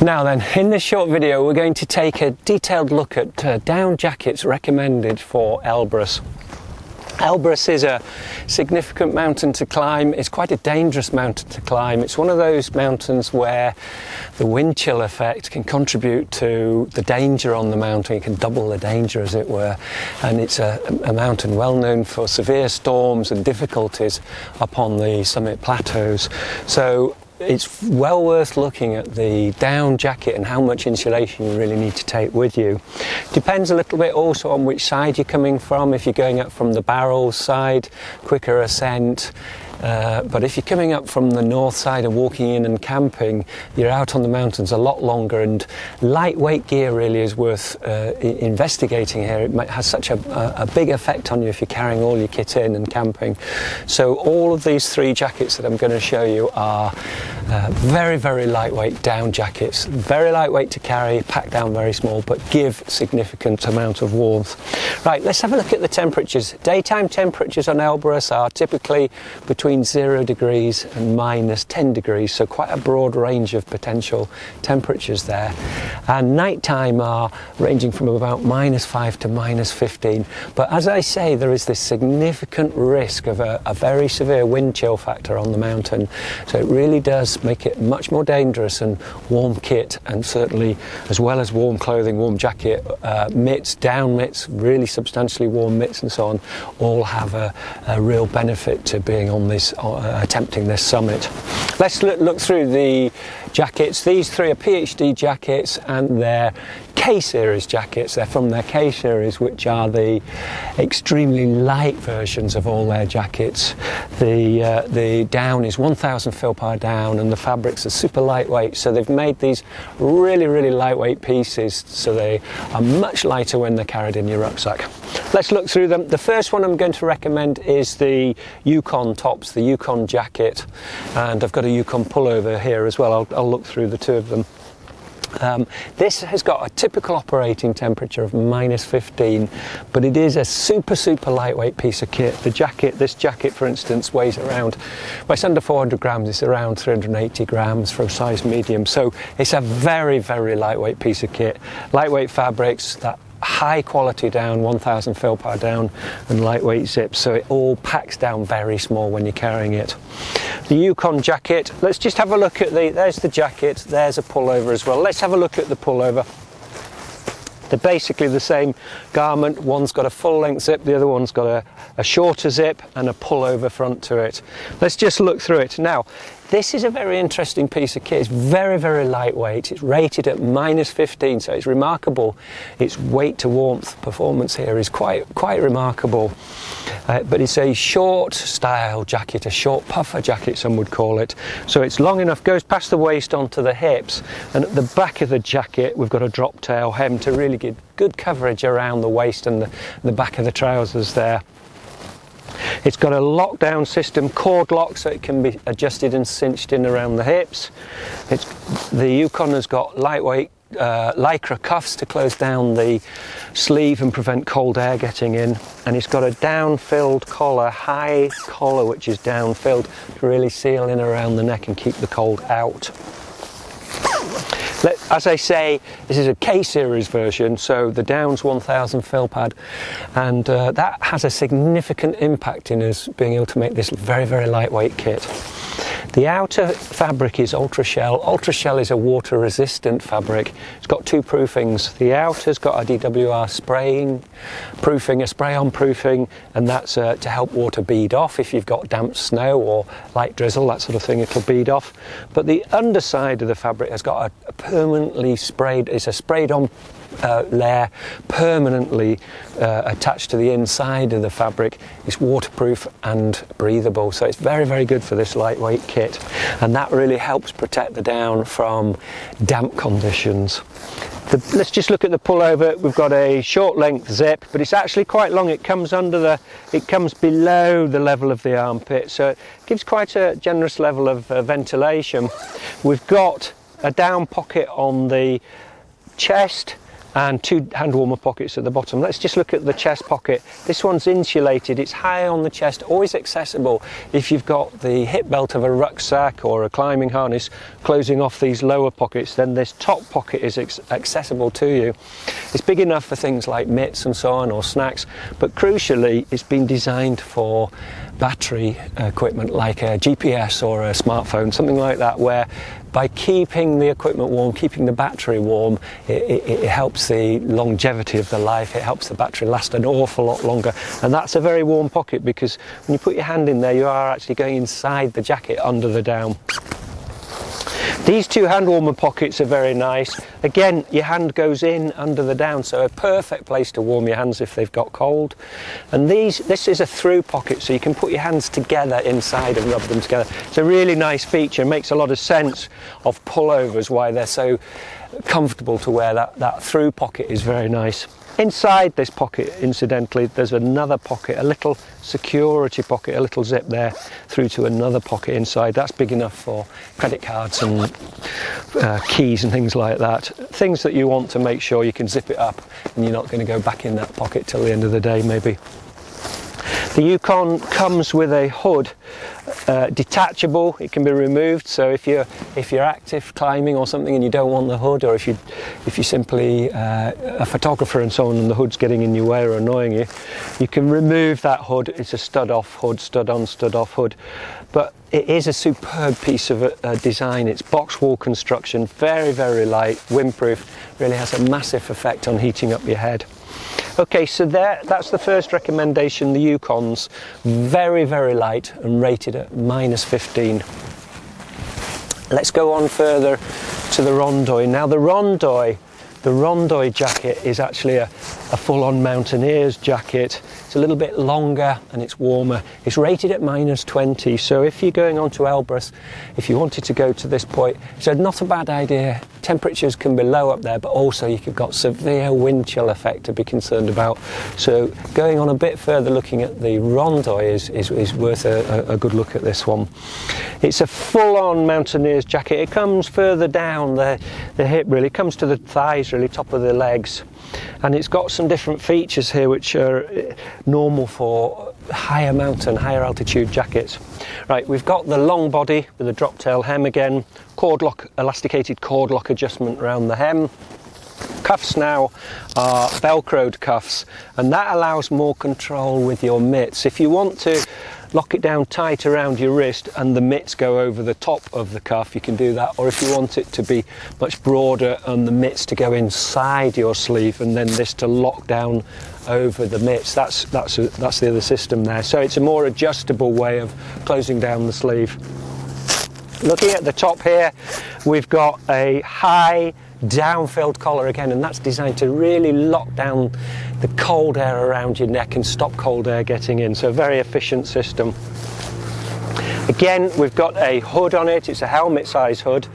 Now then, in this short video we're going to take a detailed look at down jackets recommended for Elbrus. Elbrus is a significant mountain to climb. It's quite a dangerous mountain to climb. It's one of those mountains where the wind chill effect can contribute to the danger on the mountain. It can double the danger, as it were. And it's a mountain well known for severe storms and difficulties upon the summit plateaus. So it's well worth looking at the down jacket and how much insulation you really need to take with you. Depends a little bit also on which side you're coming from. If you're going up from the barrel side, quicker ascent. But if you're coming up from the north side and walking in and camping, you're out on the mountains a lot longer, and lightweight gear really is worth investigating here. It has such a big effect on you if you're carrying all your kit in and camping. So all of these three jackets that I'm going to show you are very, very lightweight down jackets. Very lightweight to carry, packed down very small, but give significant amount of warmth. Right, let's have a look at the temperatures. Daytime temperatures on Elbrus are typically between 0 degrees and minus 10 degrees, so quite a broad range of potential temperatures there. And nighttime are ranging from about -5 to -15. But as I say, there is this significant risk of a very severe wind chill factor on the mountain, so it really does make it much more dangerous. And warm kit, and certainly as well as warm clothing, warm jacket, mitts, down mitts, really substantially warm mitts and so on, all have a real benefit to being on this attempting this summit. Let's look through the jackets. These three are PhD jackets, and they're K-series jackets. They're from their K-series, which are the extremely light versions of all their jackets. The down is 1000 Hispar down, and the fabrics are super lightweight, so they've made these really lightweight pieces, so they are much lighter when they're carried in your rucksack. Let's look through them. The first one I'm going to recommend is the Yukon tops, the Yukon jacket, and I've got a Yukon pullover here as well. I'll look through the two of them. This has got a typical operating temperature of -15, but it is a super lightweight piece of kit. This jacket for instance weighs around, well, it's under 400 grams, it's around 380 grams for a size medium, so it's a very lightweight piece of kit. Lightweight fabrics, that high quality down, 1000 Hispar down, and lightweight zips, so it all packs down very small when you're carrying it. The Yukon jacket, let's just have a look at there's the jacket, there's a pullover as well. Let's have a look at the pullover. They're basically the same garment. One's got a full length zip, the other one's got a shorter zip and a pullover front to it. Let's just look through it. Now, this is a very interesting piece of kit. It's very lightweight. It's rated at -15, so it's remarkable. Its weight to warmth performance here is quite remarkable. But it's a short style jacket, a short puffer jacket some would call it. So it's long enough, goes past the waist onto the hips, and at the back of the jacket we've got a drop tail hem to really give good coverage around the waist and the back of the trousers there. It's got a lockdown system, cord lock, so it can be adjusted and cinched in around the hips. The Yukon has got lightweight lycra cuffs to close down the sleeve and prevent cold air getting in, and it's got a down-filled collar, high collar which is down-filled to really seal in around the neck and keep the cold out. As I say, this is a K-series version, so the down's 1000 Hispar, and that has a significant impact in us being able to make this very lightweight kit. The outer fabric is Ultra Shell. Ultra Shell is a water resistant fabric. It's got two proofings. The outer's got a DWR spraying proofing, a spray on proofing, and that's to help water bead off. If you've got damp snow or light drizzle, that sort of thing, it'll bead off. But the underside of the fabric has got a permanently sprayed, it's a sprayed on layer permanently attached to the inside of the fabric. It's waterproof and breathable, so it's very good for this lightweight kit, and that really helps protect the down from damp conditions. Let's just look at the pullover. We've got a short length zip, but it's actually quite long. It comes below the level of the armpit, so it gives quite a generous level of ventilation. We've got a down pocket on the chest and 2 hand warmer pockets at the bottom. Let's just look at the chest pocket. This one's insulated, it's high on the chest, always accessible if you've got the hip belt of a rucksack or a climbing harness closing off these lower pockets, then this top pocket is accessible to you. It's big enough for things like mitts and so on, or snacks, but crucially it's been designed for battery equipment like a GPS or a smartphone, something like that, where by keeping the equipment warm, keeping the battery warm, it helps the longevity of the life, it helps the battery last an awful lot longer. And that's a very warm pocket, because when you put your hand in there, you are actually going inside the jacket under the down. These 2 hand warmer pockets are very nice. Again, your hand goes in under the down, so a perfect place to warm your hands if they've got cold. And this is a through pocket, so you can put your hands together inside and rub them together. It's a really nice feature. It makes a lot of sense of pullovers, why they're so comfortable to wear. That through pocket is very nice. Inside this pocket, incidentally, there's another pocket, a little security pocket, a little zip there through to another pocket inside. That's big enough for credit cards and keys and things like that. Things that you want to make sure you can zip it up and you're not going to go back in that pocket till the end of the day, maybe. The Yukon comes with a hood, detachable. It can be removed. So if you're active climbing or something and you don't want the hood, or if you simply a photographer and so on, and the hood's getting in your way or annoying you, you can remove that hood. It's a stud off hood, stud on, stud off hood. But it is a superb piece of design. It's box wall construction, very, very light, windproof. Really has a massive effect on heating up your head. Okay, so that's the first recommendation, the Yukon's. Very, very light and rated at -15. Let's go on further to the Rondoy. Now the Rondoy jacket is actually a full-on mountaineer's jacket. It's a little bit longer and it's warmer. It's rated at -20, so if you're going on to Elbrus, if you wanted to go to this point, it's not a bad idea. Temperatures can be low up there, but also you've got severe wind chill effect to be concerned about. So going on a bit further, looking at the Rondoy is worth a good look at this one. It's a full-on mountaineer's jacket. It comes further down the hip, really. It comes to the thighs, really, top of the legs. And it's got some different features here which are normal for higher mountain, higher altitude jackets. Right, we've got the long body with a drop tail hem again, cord lock, elasticated cord lock adjustment around the hem. Cuffs now are velcroed cuffs, and that allows more control with your mitts. If you want to lock it down tight around your wrist and the mitts go over the top of the cuff, you can do that. Or if you want it to be much broader and the mitts to go inside your sleeve and then this to lock down over the mitts, that's the other system there. So it's a more adjustable way of closing down the sleeve. Looking at the top here, we've got a high down-filled collar again, and that's designed to really lock down the cold air around your neck and stop cold air getting in. So a very efficient system. Again, we've got a hood on it. It's a helmet size hood,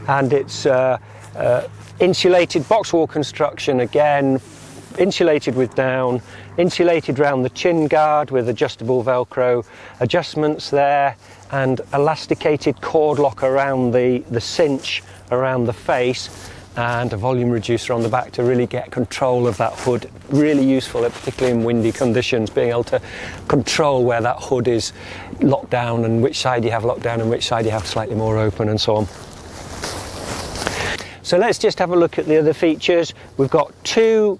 and it's insulated box wall construction again, insulated with down, insulated round the chin guard with adjustable velcro adjustments there, and elasticated cord lock around the cinch around the face, and a volume reducer on the back to really get control of that hood. Really useful, particularly in windy conditions, being able to control where that hood is locked down and which side you have locked down and which side you have slightly more open and so on. So let's just have a look at the other features. We've got 2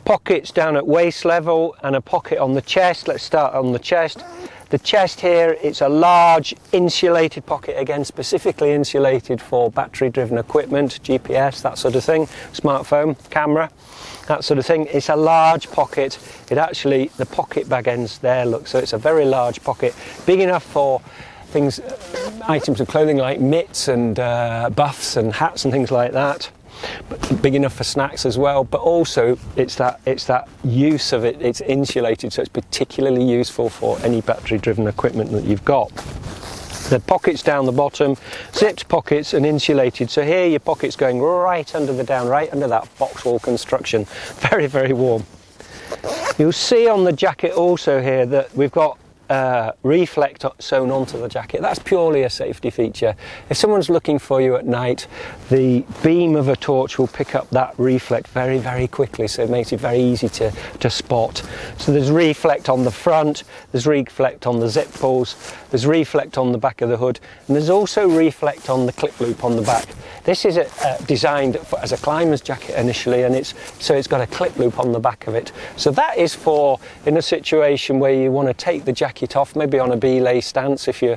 pockets down at waist level and a pocket on the chest. Let's start on the chest. The chest here, it's a large insulated pocket, again specifically insulated for battery driven equipment, GPS, that sort of thing, smartphone, camera, that sort of thing. It's a large pocket. It actually, the pocket bag ends there, look, so it's a very large pocket, big enough for things, items of clothing like mitts and buffs and hats and things like that. But big enough for snacks as well, but also it's that use of it. It's insulated, so it's particularly useful for any battery driven equipment that you've got. The pockets down the bottom, zipped pockets and insulated, so here your pocket's going right under the down, right under that box wall construction. Very, very warm. You'll see on the jacket also here that we've got reflect sewn onto the jacket. That's purely a safety feature. If someone's looking for you at night, the beam of a torch will pick up that reflect very, very quickly, so it makes it very easy to spot. So there's reflect on the front, there's reflect on the zip pulls, there's reflect on the back of the hood, and there's also reflect on the clip loop on the back. This is designed as a climber's jacket initially, and it's got a clip loop on the back of it. So that is for in a situation where you want to take the jacket off, maybe on a belay stance, if you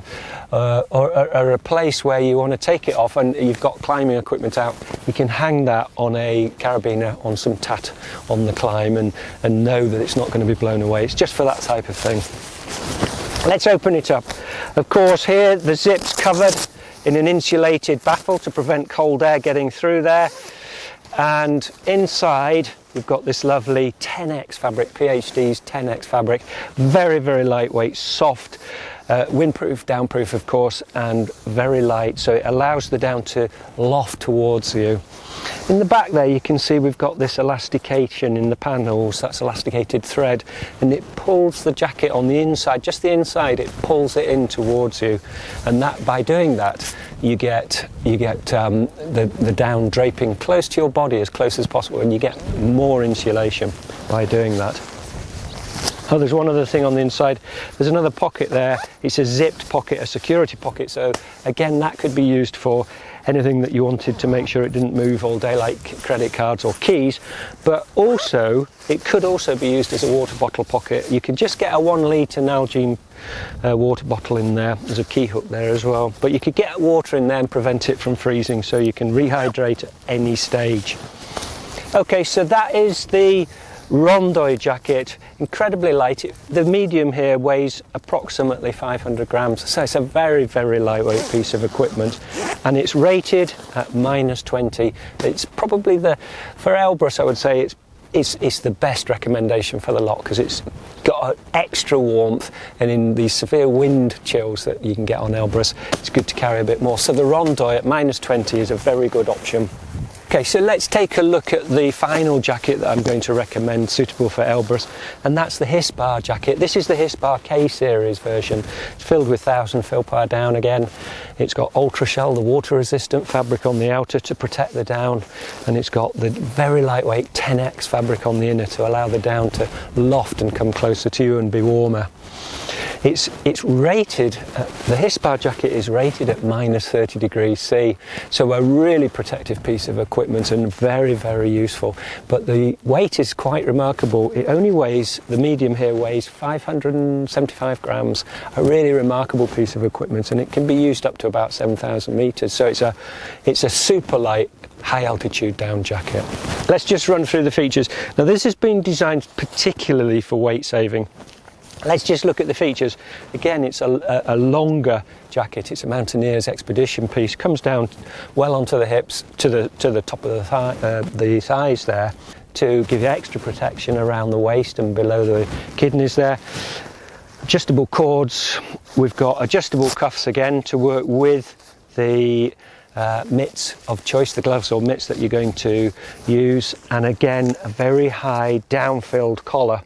or a place where you want to take it off and you've got climbing equipment out. You can hang that on a carabiner on some tat on the climb and know that it's not going to be blown away. It's just for that type of thing. Let's open it up. Of course, here the zip's covered in an insulated baffle to prevent cold air getting through there, and inside we've got this lovely 10X fabric, PhD's 10X fabric, very, very lightweight, soft, windproof, downproof of course, and very light, so it allows the down to loft towards you. In the back there you can see we've got this elastication in the panels, that's elasticated thread, and it pulls the jacket on the inside, just the inside, it pulls it in towards you, and that by doing that you get the down draping close to your body as close as possible, and you get more insulation by doing that. Oh, there's one other thing on the inside. There's another pocket there. It's a zipped pocket, a security pocket. So again, that could be used for anything that you wanted to make sure it didn't move all day, like credit cards or keys. But also, it could also be used as a water bottle pocket. You could just get a 1 litre Nalgene water bottle in there. There's a key hook there as well. But you could get water in there and prevent it from freezing, so you can rehydrate at any stage. Okay, so that is the Rondoy jacket, incredibly light. The medium here weighs approximately 500 grams, so it's a very, very lightweight piece of equipment, and it's rated at -20. It's probably for Elbrus, I would say it's the best recommendation for the lot, because it's got extra warmth, and in these severe wind chills that you can get on Elbrus, it's good to carry a bit more. So the Rondoy at -20 is a very good option. Okay, so let's take a look at the final jacket that I'm going to recommend suitable for Elbrus, and that's the Hispar jacket. This is the Hispar K series version. It's filled with 1000 Philpar down again. It's got ultra shell, the water resistant fabric on the outer to protect the down, and it's got the very lightweight 10X fabric on the inner to allow the down to loft and come closer to you and be warmer. It's rated, the Hispar jacket is rated at -30 degrees C, so a really protective piece of equipment and very, very useful. But the weight is quite remarkable. It only weighs, the medium here weighs 575 grams, a really remarkable piece of equipment, and it can be used up to about 7,000 meters. So it's a super light, high altitude down jacket. Let's just run through the features. Now this has been designed particularly for weight saving. Let's just look at the features. Again, it's a longer jacket. It's a mountaineer's expedition piece. Comes down well onto the hips, to the top of the thighs there, to give you extra protection around the waist and below the kidneys there. Adjustable cords. We've got adjustable cuffs again to work with the mitts of choice, the gloves or mitts that you're going to use, and again a very high down-filled collar.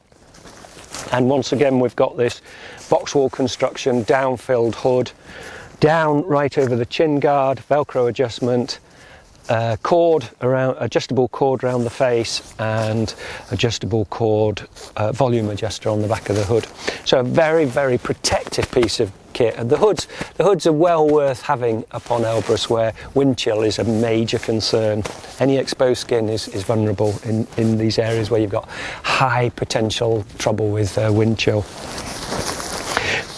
And once again we've got this box wall construction, down-filled hood, down right over the chin guard, Velcro adjustment, adjustable cord around the face, and adjustable cord volume adjuster on the back of the hood. So a very, very protective piece of kit. And the hoods are well worth having upon Elbrus, where wind chill is a major concern. Any exposed skin is vulnerable in these areas where you've got high potential trouble with wind chill.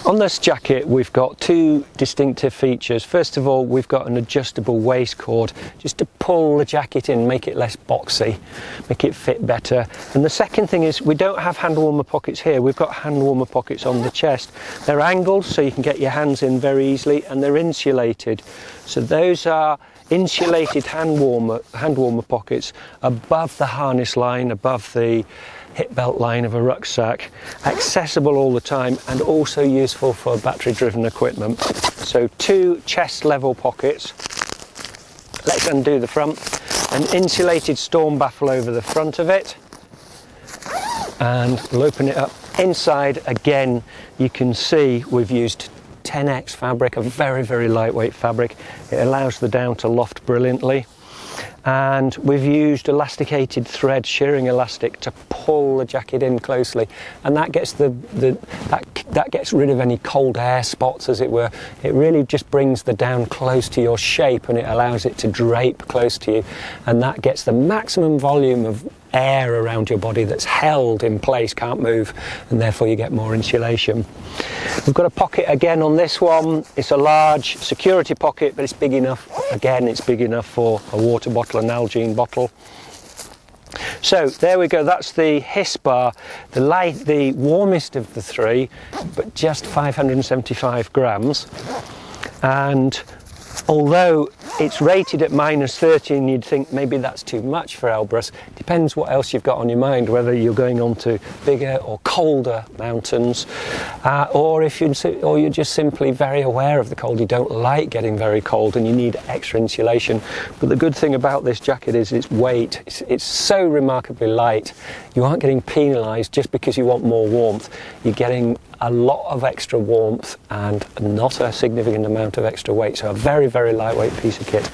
On this jacket we've got two distinctive features. First of all, we've got an adjustable waist cord just to pull the jacket in, make it less boxy, make it fit better. And the second thing is we don't have hand warmer pockets here. We've got hand warmer pockets on the chest. They're angled so you can get your hands in very easily, and they're insulated. So those are insulated hand warmer pockets above the harness line, above the hip belt line of a rucksack, accessible all the time, and also useful for battery driven equipment. So two chest level pockets. Let's undo the front. An insulated storm baffle over the front of it, and we'll open it up Inside, again, you can see we've used 10X fabric, a very, very lightweight fabric. It allows the down to loft brilliantly. And we've used elasticated thread, shearing elastic, to pull the jacket in closely, and that gets that gets rid of any cold air spots, as it were. It really just brings the down close to your shape, and it allows it to drape close to you, and that gets the maximum volume of air around your body that's held in place, can't move, and therefore you get more insulation. We've got a pocket again on this one. It's a large security pocket, but it's big enough. Again, it's big enough for a water bottle, an Nalgene bottle. So there we go, that's the Hispar, the warmest of the three, but just 575 grams. And although it's rated at -30, and you'd think maybe that's too much for Elbrus, depends what else you've got on your mind, whether you're going on to bigger or colder mountains, or you're just simply very aware of the cold. You don't like getting very cold and you need extra insulation. But the good thing about this jacket is its weight. It's so remarkably light. You aren't getting penalised just because you want more warmth. You're getting a lot of extra warmth and not a significant amount of extra weight, so a very, very lightweight piece of kit.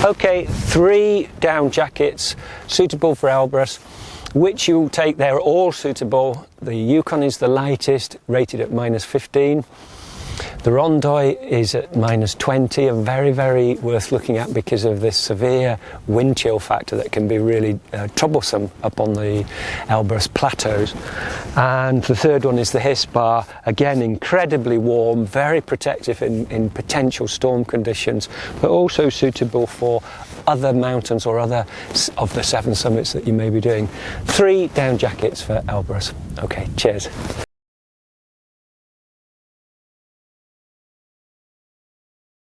Okay, 3 down jackets suitable for Elbrus. Which you'll take, they're all suitable. The Yukon is the lightest, rated at -15. The Rondoy is at -20, and very, very worth looking at because of this severe wind chill factor that can be really troublesome up on the Elbrus plateaus. And the third one is the Hispar, again incredibly warm, very protective in potential storm conditions, but also suitable for other mountains or other of the 7 summits that you may be doing. 3 down jackets for Elbrus. Okay, cheers.